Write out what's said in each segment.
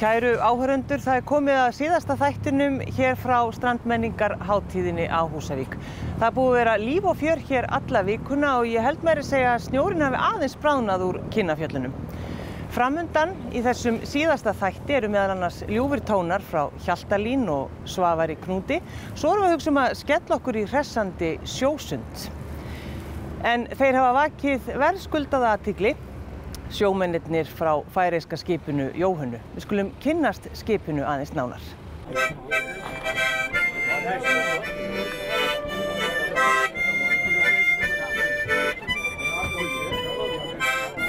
Kæru áhorfendur, það komið að síðasta þættinum hér frá strandmenningarhátíðinni á Húsavík. Það búið að vera líf og fjör hér alla vikuna og ég held meira að segja að snjórinn hafi aðeins bráðnað úr Kinnafjöllunum. Framundan í þessum síðasta þætti eru meðal annars ljúfir tónar frá Hjaltalín og Svavari Knúti. Svo erum við að hugsa að skella okkur í hressandi sjósund. En þeir hafa vakið verðskuldaða athygli. Sjómennirnir frá færeyska skipinu Jóhönnu. Við skulum kynnast skipinu aðeins nánar.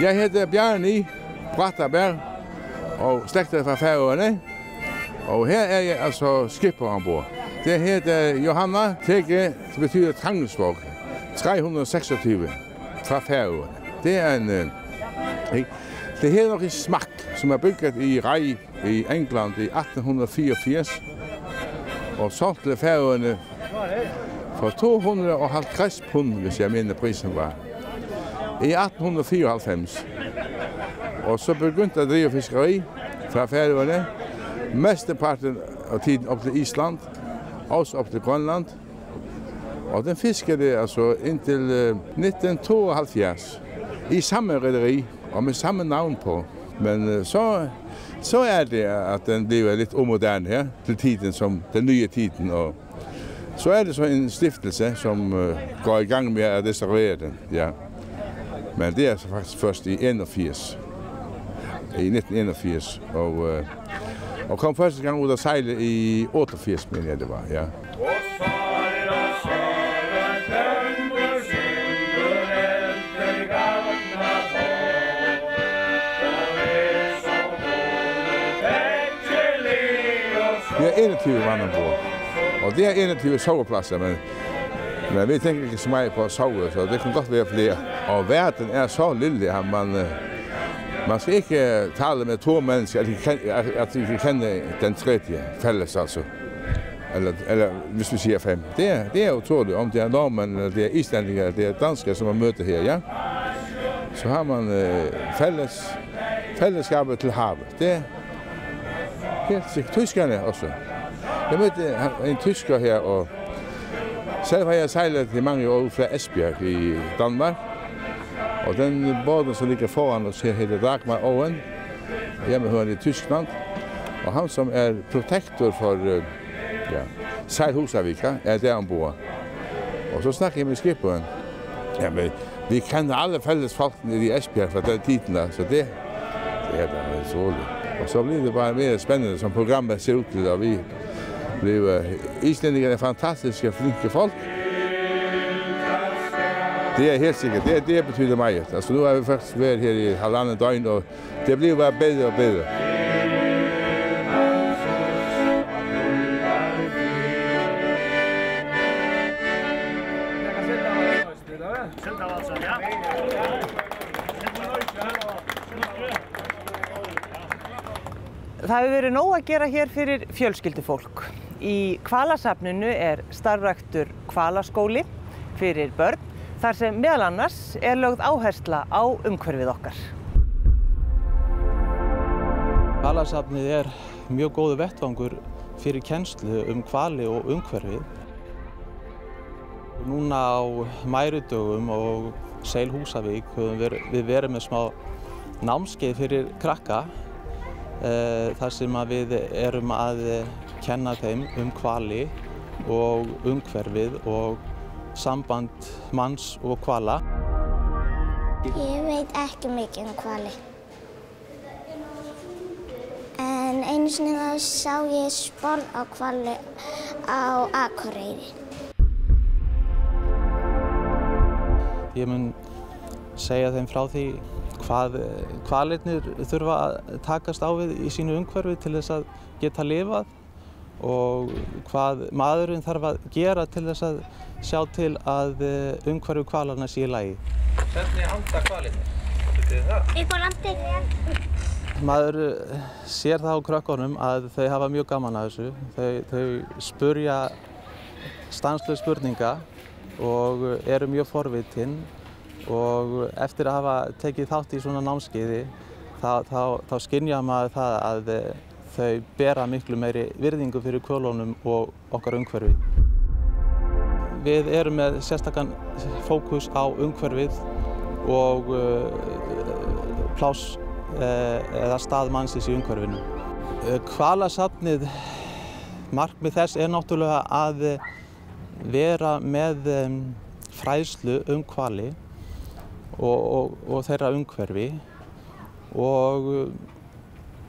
Jeg heter Bjarni Brattaberg og slægter fra Færøerne. Og her er jeg altså skipper ombord. Det heter Johanna Tegge, det betyder Trangelsvåg. 326 fra Færøerne. Det er en det her er en smak, som er bygget i Rei i England i 1884 og solgt til Færøerne for 250 pund, hvis jeg mener prisen var, i 1894. Og så begyndte jeg at drive fiskeri fra Færøerne, mesteparten av tiden op til Island, også op til Grønland. Og den fiskede altså indtil 1972 i samme rederi og med samme navn på. Men så er det, at den bliver lidt umoderne her til tiden, som den nye tiden. Og så er det så en stiftelse, som går i gang med at restaurere den. Ja. Men det er så faktisk først i 1981. Og kom første gang ud at sejle i 88, mener jeg det var. Ja. Vi er 21 mand ombord, og det er 21 sovepladser, men vi tænker ikke så meget på at sove, så det kan godt være flere. Og verden er så lille, at man skal ikke tale med to mennesker, at de kan kende den tredje fælles, altså. Eller hvis vi siger 5. Det er utroligt, om det er nordmænd, eller det er islændinge, eller det er danskere, som man møder her, ja. Så har man fællesskabet til havet. Det er helt sikkert. Tyskerne også. Jeg mødte en tysker her, og selv har jeg sejlet i mange år fra Esbjerg i Danmark. Og den båden, som ligger foran os her, hedder Dagmar Owen, hjemmehørende i Tyskland. Og han, som er protektor for Sejl Húsavík, er der ombord. Og så snakker jeg med skipperen. Jamen, vi kender alle fællesfolkene i Esbjerg fra den tiden, så det er da så roligt. Og så bliver det bare mere spændende, som programmet ser ud til, og vi bliver islændingerne fantastiske, flinke folk. Det er helt sikkert. Det betyder meget. Altså, nu har vi faktisk været her i halvandet døgn, og det bliver bare bedre og bedre. Það hefur verið nóg að gera hér fyrir fjölskyldufólk. Í hvalasafninu er starfræktur hvalaskóli fyrir börn, þar sem meðal annars er lögð áhersla á umhverfið okkar. Hvalasafnið er mjög góður vettvangur fyrir kennslu hvali og umhverfið. Núna á mærudögum og Sejl Húsavík höfum við verið með smá námskeið fyrir krakka. Þar sem við erum að kenna þeim hvali og umhverfið og samband manns og hvala. Ég veit ekki mikið hvali. En einu sinni þá sá ég sporð á hvali á Akureyri. Ég mun segja þeim frá því hvað hvalirnir þurfa að takast á við í sínu umhverfi til þess að geta lifað og hvað maðurinn þarf að gera til þess að sjá til að umhverfi hvalanna sé í lagi. Hvernig halda hvalirnir? Vitið þið það? Upp á landi. Maður sér það á krökkunum að þau hafa mjög gaman að þessu. Þau spurja stanslaus spurninga og eru mjög forvitin. Og eftir að hafa tekið þátt í svona námskeiði þá skynjar maður það að þau bera miklu meiri virðingu fyrir hvölunum og okkar umhverfi. Við erum með sérstakann fókus á umhverfið og pláss eða stað mannsins í umhverfinu. Hvalasafnið, markmið þess náttúrulega að vera með fræðslu hvali og þeirra umhverfi og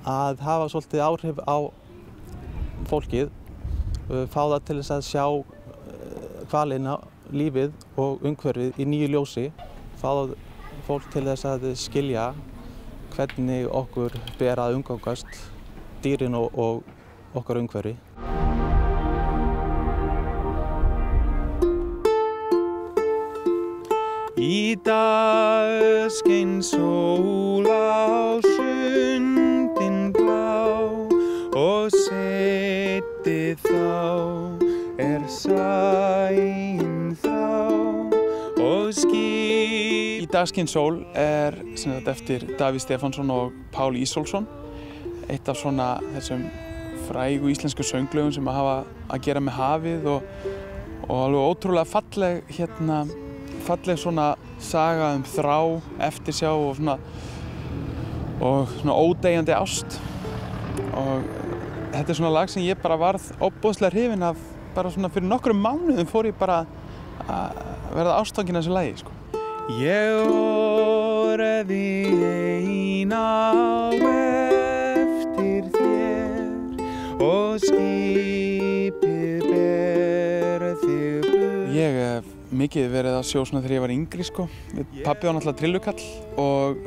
að hafa svolítið áhrif á fólkið, fá það til þess að sjá hvalina, lífið og umhverfið í nýju ljósi, fá fólk til þess að skilja hvernig okkur ber að umgangast dýrin og okkar umhverfi. Í dag skein sól á sundin blá og setti þá sæinn þrá og skip. Í dag skein sól eftir Davíð Stefánsson og Pál Ísólfsson. Eitt af svona þessum frægu íslensku sönglögum sem hafa að gera með hafið og alveg ótrúlega falleg svona saga þrá, eftirsjá og svona ódeigjandi ást. Og þetta svona lag sem ég bara varð ofboðslega hrifinn af. Bara svona fyrir nokkrum mánuðum fór ég bara að verða ástfanginn af þessu lagi, sko. Ég orði ein á eftir þér og skipið ber þig burt. Ég hef mikið verið að sjó svona þegar ég var yngri, sko. Pabbi var náttúrulega trillukall og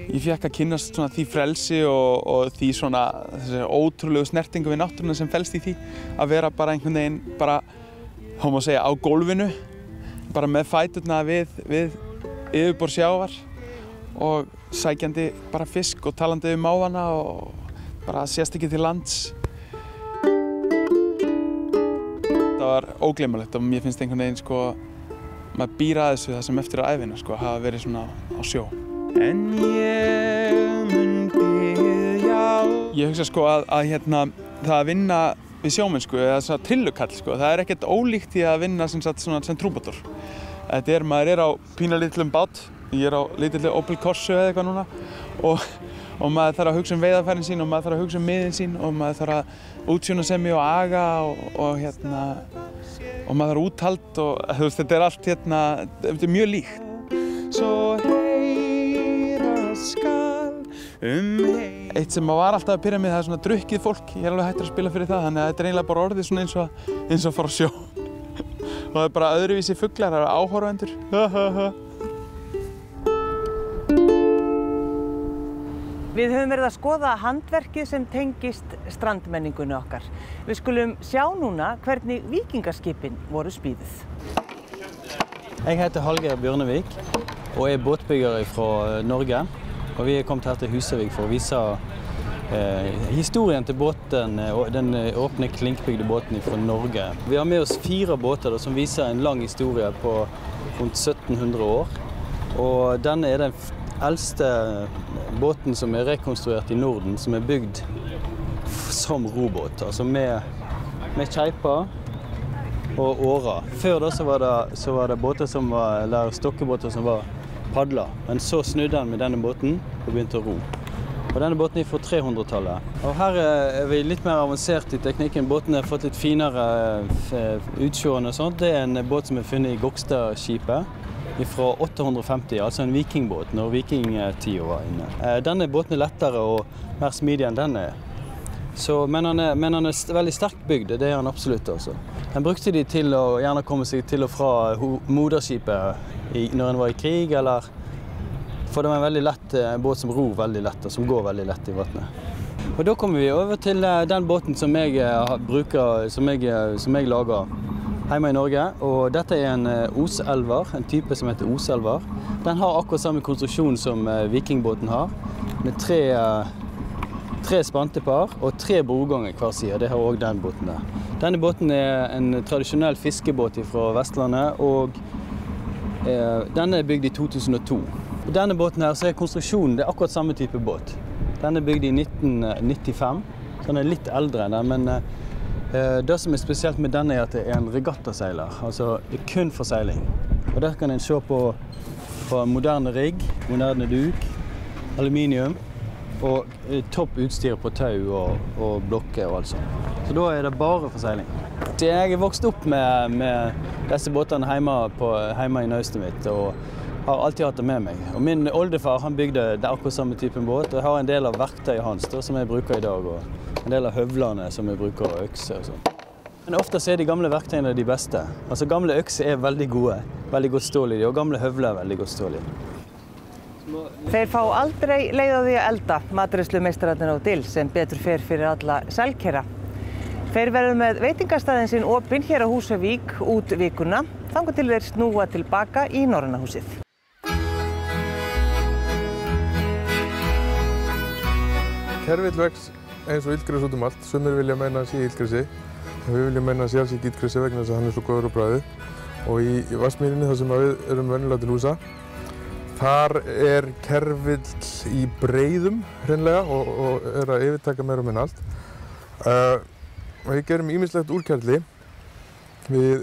ég fékk að kynnast svona því frelsi og því svona þessi ótrúlegu snertingu við náttúruna sem felst í því að vera bara einhvern veginn bara, má segja, á gólfinu, bara með fæturna við yfirborð sjávar og sækjandi bara fisk og talandi um mávana og bara sést ekki til lands. Það var ógleymanlegt og mér finnst einhvern veginn, sko, maður býr að þessu það sem eftir á ævina, sko, hafa verið svona á sjó. En ég mun biðja. Ég hugsa, sko, að það að vinna við sjómennsku eða svona trillukall, sko, það ekkert ólíkt í að vinna sem trúbátor. Maður á pínalitlum bát, ég á lítilli Opel Corsu eða eitthvað núna og maður þarf að hugsa veiðarfærin sín og maður þarf að hugsa miðin sín og maður þarf að útsjónasemi og aga og maður þarf úthald og þetta allt þetta mjög líkt. Svo skal Eitt sem var alltaf að pyrra mig, það svona drukkið fólk. Ég alveg hættur að spila fyrir það, þannig að þetta eiginlega bara orðið svona eins og að fara á sjó. Og það bara öðruvísi fuglar, það áhorfendur. Við höfum verið að skoða handverkið sem tengist strandmenningunni okkar. Við skulum sjá núna hvernig víkingaskipin voru smíðuð. Jeg heter Hallgeir Bjørnevik og båtbygger fra Norge. Og vi kommet her til Husavik for å vise historien til båten, den åpne klinkbygde båten fra Norge. Vi har med oss 4 båter som viser en lang historie på rundt 1700 år. Og denne den eldste båten som rekonstruert i Norden, som bygd som robåt, altså med kjeiper og årer. Før da så var det båter som var, eller stokkebåter som var padler, men så snudde han med denne båten og begynte å ro. Og denne båten fra 300-tallet. Og her vi litt mer avansert i teknikken. Båten har fått litt finere utsjående og sånt. Det en båt som funnet i Gokstadskipet fra 850, altså en vikingbåt, når vikingtiden var inne. Denne båten lettere og mer smidig enn denne. Men han veldig sterkt bygd, det han absolutt også. Den brukte de til å gjerne komme seg til og fra moderskipet når den var i krig, eller for det var en veldig lett båt som ror veldig lett og som går veldig lett i vattnet. Og da kommer vi over til den båten som jeg bruker, som jeg lager hjemme i Norge. Og dette en Oselver, en type som heter Oselver. Den har akkurat samme konstruksjon som vikingbåten har, med 3 spantepar og 3 broganger hver side. Det har også den båten der. Denne båten en tradisjonell fiskebåt fra Vestlandet, og denne bygd i 2002. I denne båten her så konstruksjonen det akkurat samme type båt. Den bygd i 1995, Så den litt eldre enn den, men det som spesielt med denne at det en regattaseiler, altså kun for seiling. Og der kan en se på moderne rigg, moderne duk, aluminium og topp utstyr på tau og blokker og alt sånt. Så da det bare for seiling. Jeg vokst opp med disse båtene hjemme i naustet mitt og har alltid hatt det med meg. Og min oldefar han bygde akkurat samme typen båt, og jeg har en del av verktøyet hans da, som jeg bruker i dag, og en del av høvlene som jeg bruker, og økse og sånn. Men ofte er de gamle verktøyene de beste. Altså gamle økser veldig gode, veldig godt stål i de, og gamle høvler veldig godt stål i de. Þeir fá aldrei leið á því að elda, matreiðslumeistararnir á Dill, sem betur fer fyrir alla sælkera. Þeir verður með veitingastaðinn sinn opinn hér á Húsavík út vikuna, þangað til þeir snúa tilbaka í Norræna húsið. Kerfill vex eins og illgrís út allt. Sumir vilja meina að sé illgrísi, og við viljum meina að sé alls ekki illgrísi vegna þess að hann svo góður á bragðið. Og í Vatnsmýrinni, þar sem við erum venjulega til húsa, þar kerfill í breiðum hreinlega og að yfirtaka meira og minna allt. Við gerum ýmislegt úr kerli. Við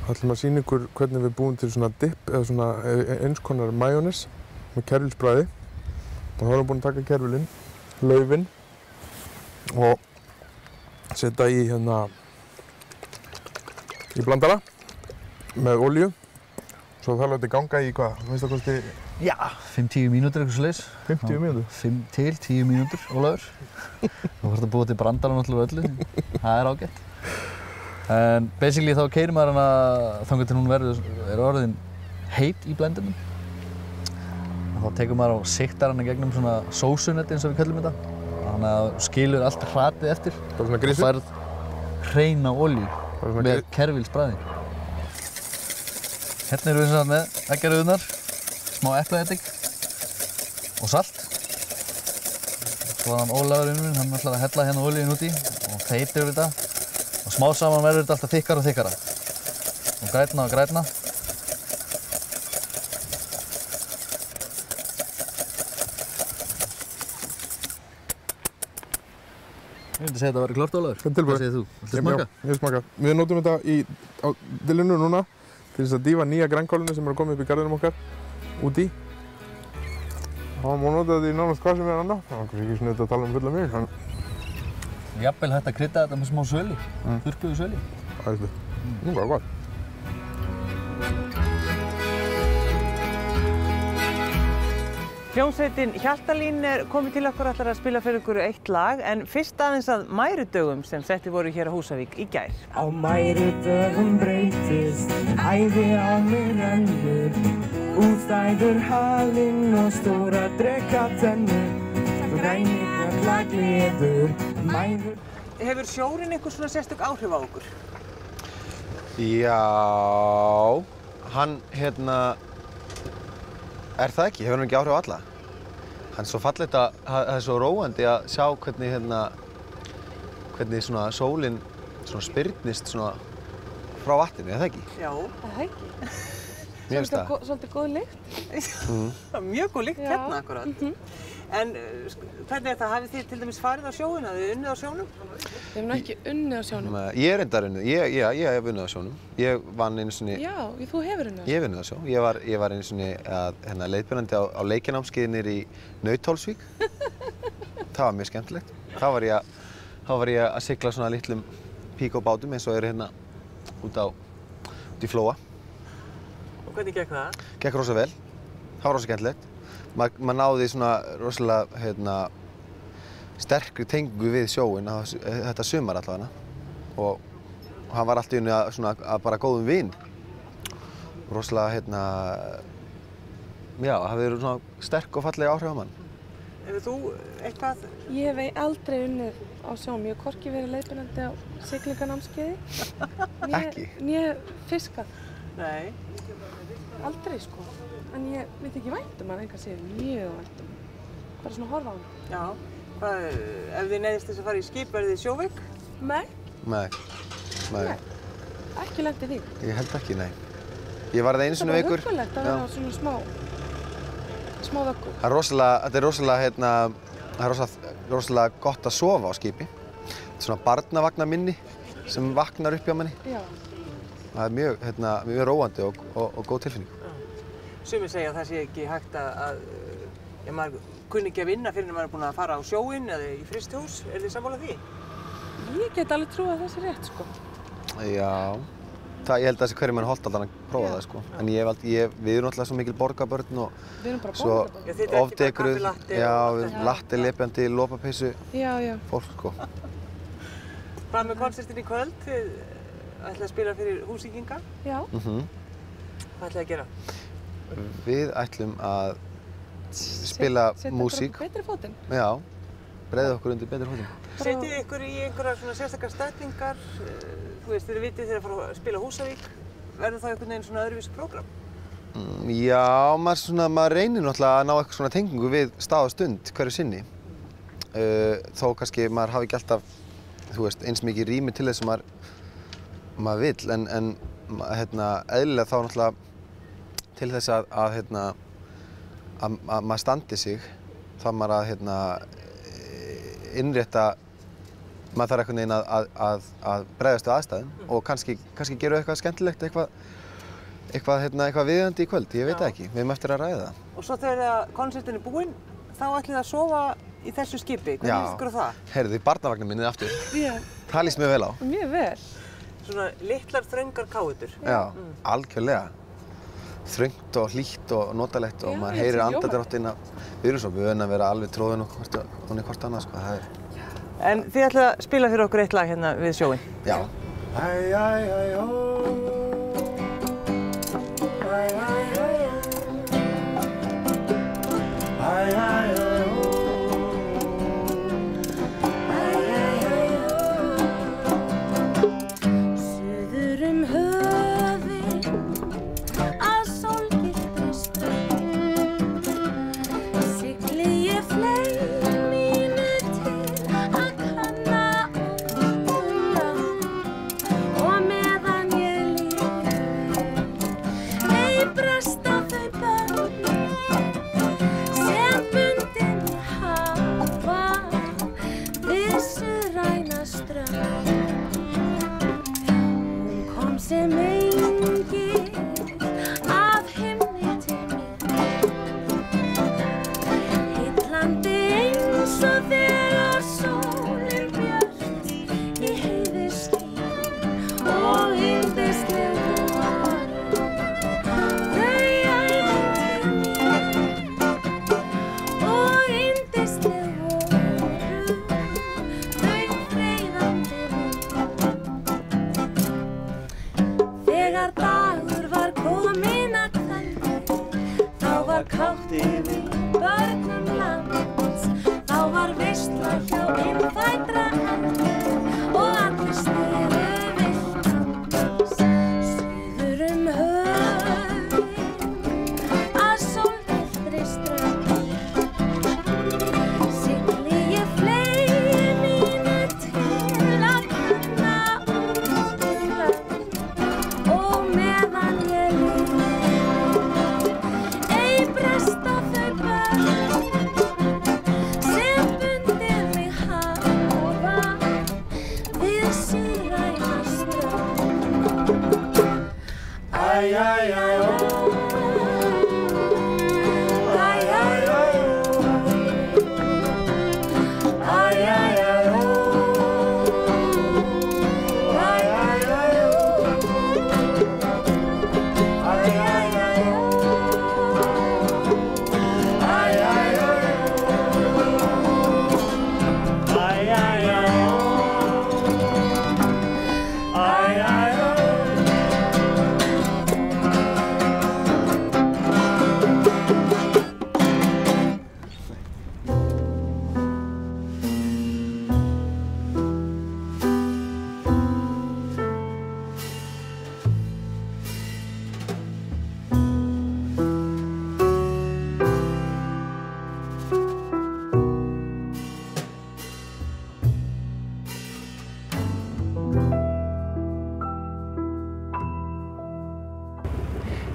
ætlum að sýna ykkur hvernig við búum til svona dip eða svona eins konar majónes með kerfilsbragði. Og þá erum við búin að taka kerfilinn, laufinn og setja í blandara með olíu. Svo það láti ganga í hvað, veist það kosti? Já, 5-10 mínútur eitthvað svoleiðis. 50 mínútur? 5 til 10 mínútur, Ólafur. Þú þarft að búa til brandara náttúrulega öllu, það ágætt. En basically þá keyrir maður hana þangað til hún orðin heit í blendinum. Þá tekur maður og sigtar hana gegnum svona sósunetti eins og við köllum þetta. Þannig að skilur allt hratið eftir. Bara svona grísið? Og færð hreina olíu með kerfilsbragði. Hérna erum við með eggjarauðnar, smá eplaeddik og salt. Svo hann Ólafur vinnur minn, hann ætlar að hella hérna olíun út í og þeytir við þetta. Og smá saman verður þetta alltaf þykkara og þykkara. Og grænna og grænna. Ég myndi segja að þetta væri klárt, Ólafur. Hvað segir þú? Viltu smaka? Ég vil smaka. Við notum þetta á Dillinu núna til þess að dýfa nýja grænkálinu sem að koma upp í garðinum okkar út í. Þá má nota þetta í nánast hvað sem annað. Það var ekki sniðugt að tala fulla mig. Jafnvel hægt að krydda þetta með smá söli, þurrkuðu söli. Æðislegt. Nú var það gott. Hljómsveitin Hjaltalín komið til okkur ætlar að spila fyrir ykkur eitt lag, en fyrst aðeins að mærudögum sem setti voru hér á Húsavík í gær. Á mærudögum breytist, æði á mig rennur, útstæður halinn og stóra drekatennur, grænir gleður, mærur. Hefur sjórinn einhver svona sérstök áhrif á okkur? Já, hann það ekki, hefur hann ekki áhrif á alla. Hann svo fallegt að, það svo róandi að sjá hvernig svona sólin svona spyrnist svona frá vatninu, er það ekki? Já, það ekki. Mér finnst það. Svolítið góð lykt. Það er mjög góð lykt hérna akkurat. En hvernig það? Hafið þið til dæmis farið á sjóinn? Hafið þið unnið á sjónum? Við hefum ekki unnið á sjónum. Ég reyndar unnið, ég hef unnið á sjónum. Ég vann einu sinni... Já, þú hefur unnið á sjónum. Ég hef unnið á sjó. Ég var einu sinni leiðbeinandi á leikinámskeiði niðri í Nauthólsvík. Það var mjög skemmtilegt. Þá var ég að sigla svona litlum píkóbátum eins og hérna út í Flóa. Og hvernig gekk það? Gekk rosa vel. Það var rosa skemmtilegt. Maður náði svona rosalega sterkri tengingu við sjóinn þetta sumar allavega. Og hann var allt í einu að bara góðum vin. Rosalega já, það hefur svona sterk og falleg áhrif á mann. Hefur þú eitthvað? Ég hef aldrei unnið á sjóm. Ég hef hvorki verið leiðbeinandi á siglinganámskeiði. Ekki? Né fiskað. Nei. Aldrei sko. En ég veit ekki vænt hann, engan segir mjög vænt bara svona horfa á hann. Já. Hvað, ef þið neyðist þess að fara í skip, verðið þið sjóveik? Nei. Nei. Ekki lent í því. Ég held ekki, nei. Ég var það einu sinni veikur. Það var huggulegt að vera svona smá vöggur. Þetta er rosalega það er rosalega gott að sofa á skipi. Þetta er svona barnavagnaminni sem vaknar upp hjá manni. Já. Það er mjög róandi og góð tilfinning. Sumir segja að það sé ekki hægt að maður kunni ekki að vinna fyrir en maður er búinn að fara á sjóinn eða í frystihús. Er þið sammála því? Ég get alveg trúið að það sé rétt, sko. Já, ég held að þessi hverjum mann holdt alltaf að prófa það, sko. En við erum náttúrulega svo mikil borgarbörn og svo ofdekruð, latte, lepjandi, lopapeysu fólk, sko. Hvað með konsertin í kvöld? Þið ætlið að spila fyrir Húsvíkinga? Já. Hvað ætlið að gera? Við ætlum að spila músík. Setja betri fótinn? Já, breiða okkur undir betri fótinn. Setjið ykkur í einhverjar svona sérstakar stellingar? Þú veist, þið vitið þegar að fara að spila Húsavík. Verður það einhvern veginn svona öðruvísi prógram? Já, maður reynir náttúrulega að ná eitthvað svona tengingu við stað og stund hverju sinni. Þó kannski maður hafi ekki alltaf, þú veist, eins mikið rými til þess sem maður vill, en eðlilega þá náttúrulega til þess að maður standi sig, þá maður að innrétta, maður þarf einhvern veginn að bregðast við aðstæðum og kannski gera eitthvað skemmtilegt, eitthvað viðeigandi í kvöld, ég veit það ekki, við erum eftir að ræða það. Og svo þegar konsertin er búinn, þá ætlið þið að sofa í þessu skipi, hvernig líst ykkur á það? Heyrðu, barnavagnar minnið aftur. Já. Það líst mjög vel á. Mjög vel. Svona litlar þröngar káetur. Já, algjörlega. Þröngt og hlýtt og notalegt og maður heyrir andardráttinn að við erum svo vön að vera alveg tróðin og hvort annað, sko, það er. En þið ætlið að spila fyrir okkur eitt lag hérna við sjóinn. Já.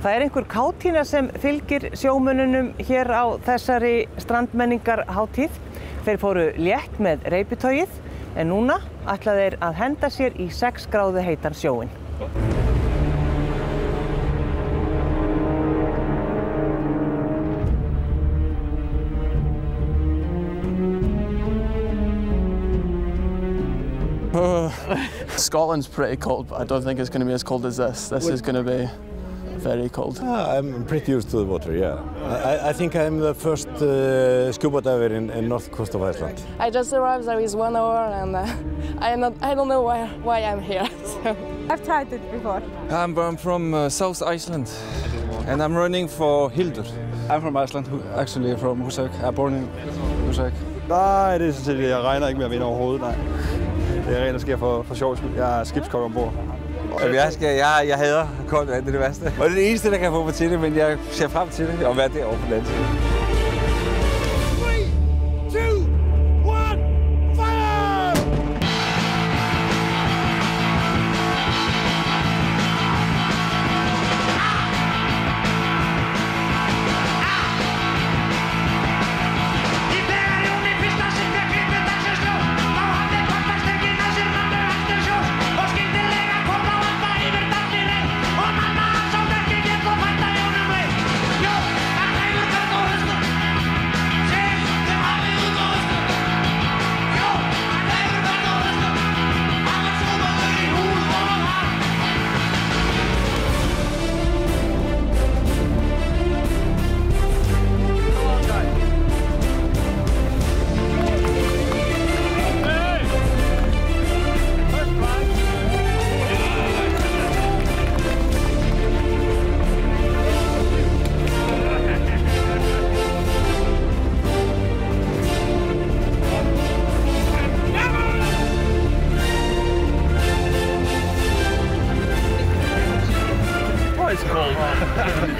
Það einhver kátína sem fylgir sjómönnunum hér á þessari strandmenningarhátíð Þeir fóru létt með reiptogið en núna ætla þeir að henda sér í 6 gráðu heitan sjóinn. Scotland's pretty cold, but I don't think it's going to be as cold as this. This is going to be very cold. I'm pretty used to the water, yeah. I think I'm the first scuba diver in north coast of Iceland. I just arrived there is 1 hour and I don't know why I'm here. So. I've tried it before. I'm from South Iceland and I'm running for Hildur. I'm from Iceland, actually from Húsavík. I'm born in Húsavík. Nej, det er sådan set, jeg regner ikke med at vinde overhovedet, nej. Det er rent, der sker for sjov skyld. Jeg er skibskok ombord. Jeg hader koldt vand, det er det værste. Og det er det eneste, der kan få mig til det, men jeg ser frem til det og være derovre på den anden side. 3, 2, 1, fire!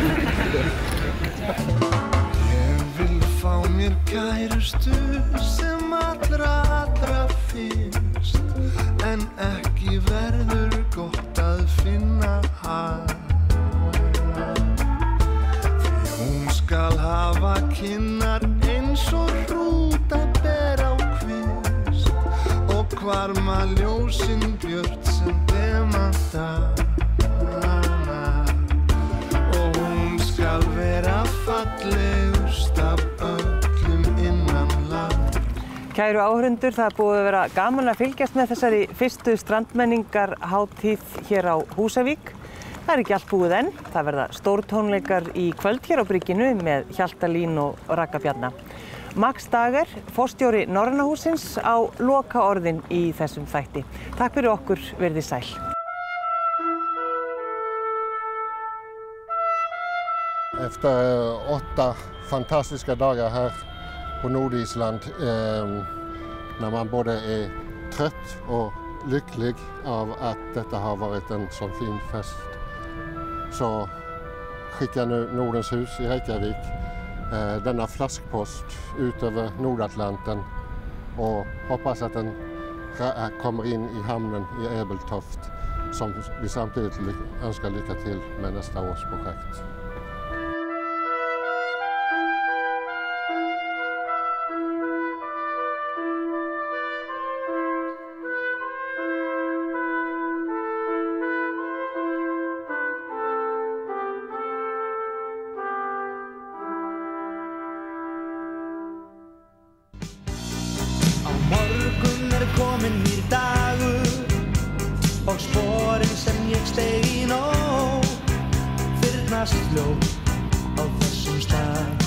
Ég vil fá mér kærustu sem allra fyrst, en ekki verður gott að finna hana. Því hún skal hafa kinnar eins og hrútaber á kvist og hvarma ljósin björt sem demantana. Og hún skal vera fallegust af öllum innanland. Kæru áhorfendur, það er búið að vera gaman að fylgjast með þessari fyrstu strandmenningarhátíð hér á Húsavík. Það er ekki allt búið enn. Það verða stórtónleikar í kvöld hér á brygginu með Hjaltalín og Ragga Bjarna. Max Dager, forstjóri Norræna hússins, á lokaorðin í þessum þætti. Takk fyrir okkur, verið sæl. Efter 8 fantastiska dagar här på Nordisland, när man både är trött och lycklig av att detta har varit en sån fin fest, så skickar nu Nordens hus i Reykjavik denna flaskpost ut över Nordatlanten och hoppas att den kommer in i hamnen i Ebeltoft, som vi samtidigt önskar lycka till med nästa års projekt. Kominn nýr dagur og sporin sem ég steig í nótt fyrnast fljótt á þessum stað.